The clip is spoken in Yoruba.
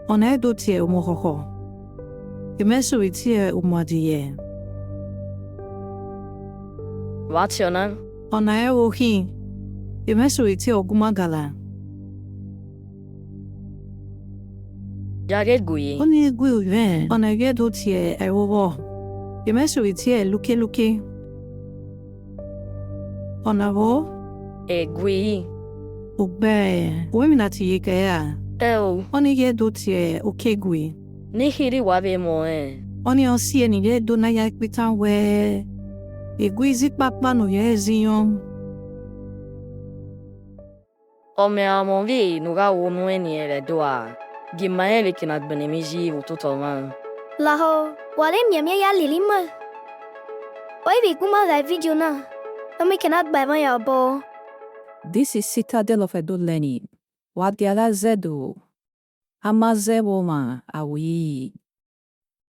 On a d'autres au mohoho. Et mes souhaitiers au mois d'hier. What's your name? On a au hin. Et mes souhaitiers au gumagala. Jared Gui. On est gouin. On a eu d'autres à ovo. Et mes souhaitiers luke. On a vo. Gui. Ube. Womenati yekaya. On est d'autres au kegui. Nihiri wabe moe. On est aussi en idée de nayak bitan we. Et guizik papa no ye zion. Ome amonvi nuga wonweni ele doa. Gimaele kinat benemiji ututoman. Laho, wale mnyamia ya lilima. Oi vi kuma gai video na. Tami cannot buy my elbow. This is Citadel of Edo Language. Wadiala zedu. Amazewoma awi.